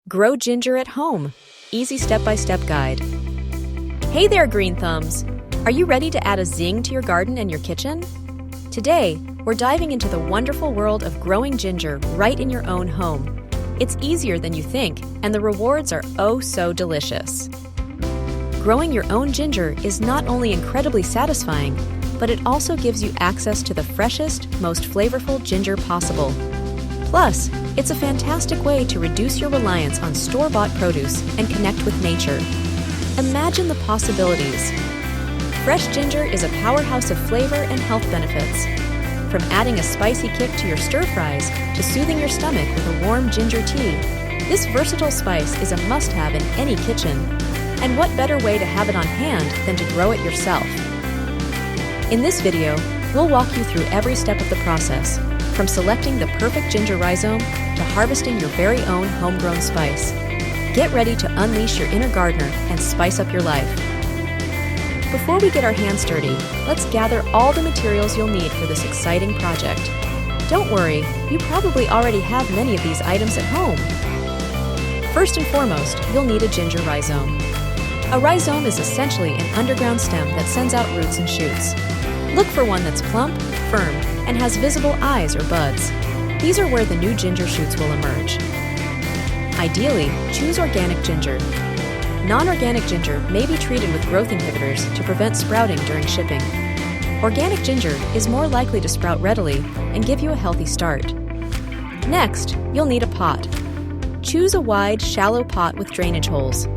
Grow ginger at home. Easy step-by-step guide. Hey there, green thumbs! Are you ready to add a zing to your garden and your kitchen? Today, we're diving into the wonderful world of growing ginger right in your own home. It's easier than you think, and the rewards are oh so delicious. Growing your own ginger is not only incredibly satisfying, but it also gives you access to the freshest, most flavorful ginger possible. Plus, it's a fantastic way to reduce your reliance on store-bought produce and connect with nature. Imagine the possibilities. Fresh ginger is a powerhouse of flavor and health benefits. From adding a spicy kick to your stir-fries to soothing your stomach with a warm ginger tea, this versatile spice is a must-have in any kitchen. And what better way to have it on hand than to grow it yourself? In this video, we'll walk you through every step of the process, from selecting the perfect ginger rhizome to harvesting your very own homegrown spice. Get ready to unleash your inner gardener and spice up your life. Before we get our hands dirty, let's gather all the materials you'll need for this exciting project. Don't worry, you probably already have many of these items at home. First and foremost, you'll need a ginger rhizome. A rhizome is essentially an underground stem that sends out roots and shoots. Look for one that's plump, firm, and has visible eyes or buds. These are where the new ginger shoots will emerge. Ideally, choose organic ginger. Non-organic ginger may be treated with growth inhibitors to prevent sprouting during shipping. Organic ginger is more likely to sprout readily and give you a healthy start. Next, you'll need a pot. Choose a wide, shallow pot with drainage holes.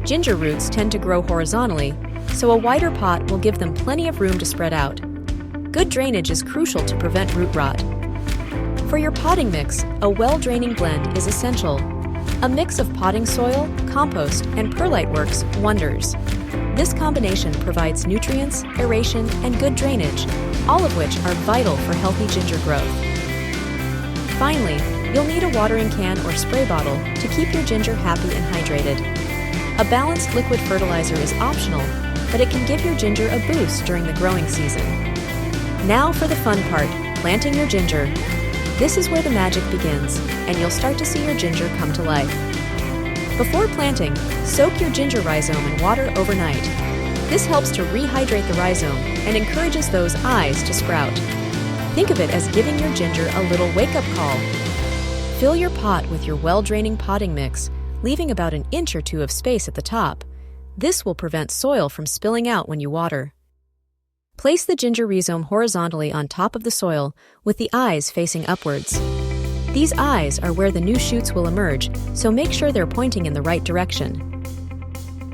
Ginger roots tend to grow horizontally, so a wider pot will give them plenty of room to spread out. Good drainage is crucial to prevent root rot. For your potting mix, a well-draining blend is essential. A mix of potting soil, compost, and perlite works wonders. This combination provides nutrients, aeration, and good drainage, all of which are vital for healthy ginger growth. Finally, you'll need a watering can or spray bottle to keep your ginger happy and hydrated. A balanced liquid fertilizer is optional, but it can give your ginger a boost during the growing season. Now for the fun part, planting your ginger. This is where the magic begins, and you'll start to see your ginger come to life. Before planting, soak your ginger rhizome in water overnight. This helps to rehydrate the rhizome and encourages those eyes to sprout. Think of it as giving your ginger a little wake-up call. Fill your pot with your well-draining potting mix, leaving about an inch or two of space at the top. This will prevent soil from spilling out when you water. Place the ginger rhizome horizontally on top of the soil with the eyes facing upwards. These eyes are where the new shoots will emerge, so make sure they're pointing in the right direction.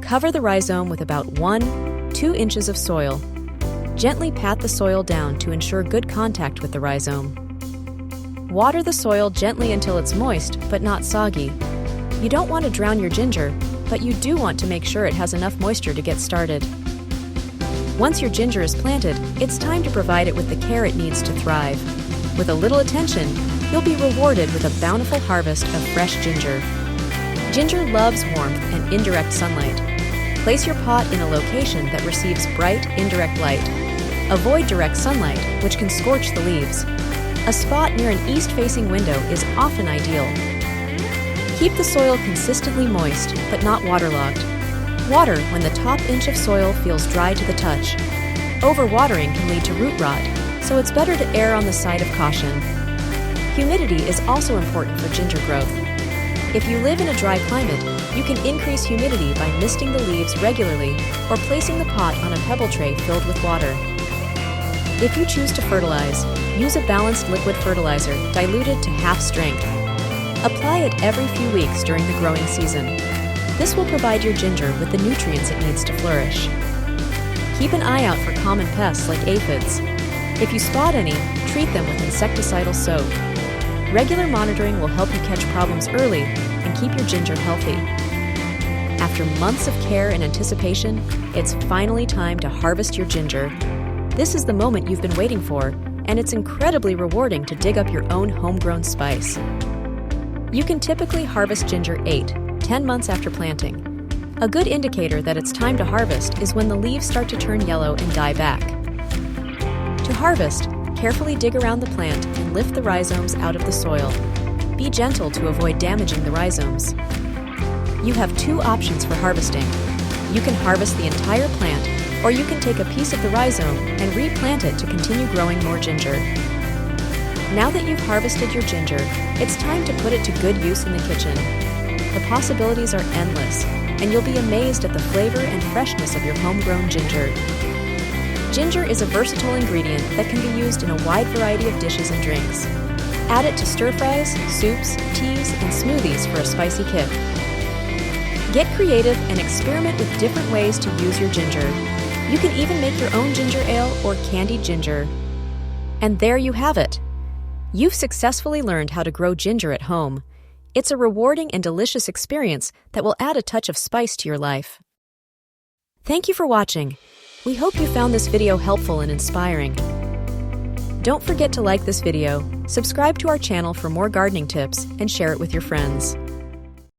Cover the rhizome with about 1-2 inches of soil. Gently pat the soil down to ensure good contact with the rhizome. Water the soil gently until it's moist but not soggy. You don't want to drown your ginger, but you do want to make sure it has enough moisture to get started. Once your ginger is planted, it's time to provide it with the care it needs to thrive. With a little attention, you'll be rewarded with a bountiful harvest of fresh ginger. Ginger loves warmth and indirect sunlight. Place your pot in a location that receives bright, indirect light. Avoid direct sunlight, which can scorch the leaves. A spot near an east-facing window is often ideal. Keep the soil consistently moist, but not waterlogged. Water when the top inch of soil feels dry to the touch. Overwatering can lead to root rot, so it's better to err on the side of caution. Humidity is also important for ginger growth. If you live in a dry climate, you can increase humidity by misting the leaves regularly or placing the pot on a pebble tray filled with water. If you choose to fertilize, use a balanced liquid fertilizer diluted to half strength. Apply it every few weeks during the growing season. This will provide your ginger with the nutrients it needs to flourish. Keep an eye out for common pests like aphids. If you spot any, treat them with insecticidal soap. Regular monitoring will help you catch problems early and keep your ginger healthy. After months of care and anticipation, it's finally time to harvest your ginger. This is the moment you've been waiting for, and it's incredibly rewarding to dig up your own homegrown spice. You can typically harvest ginger 8-10 months after planting. A good indicator that it's time to harvest is when the leaves start to turn yellow and die back. To harvest, carefully dig around the plant and lift the rhizomes out of the soil. Be gentle to avoid damaging the rhizomes. You have two options for harvesting. You can harvest the entire plant, or you can take a piece of the rhizome and replant it to continue growing more ginger. Now that you've harvested your ginger, it's time to put it to good use in the kitchen. The possibilities are endless, and you'll be amazed at the flavor and freshness of your homegrown ginger. Ginger is a versatile ingredient that can be used in a wide variety of dishes and drinks. Add it to stir-fries, soups, teas, and smoothies for a spicy kick. Get creative and experiment with different ways to use your ginger. You can even make your own ginger ale or candied ginger. And there you have it. You've successfully learned how to grow ginger at home. It's a rewarding and delicious experience that will add a touch of spice to your life. Thank you for watching. We hope you found this video helpful and inspiring. Don't forget to like this video, subscribe to our channel for more gardening tips, and share it with your friends.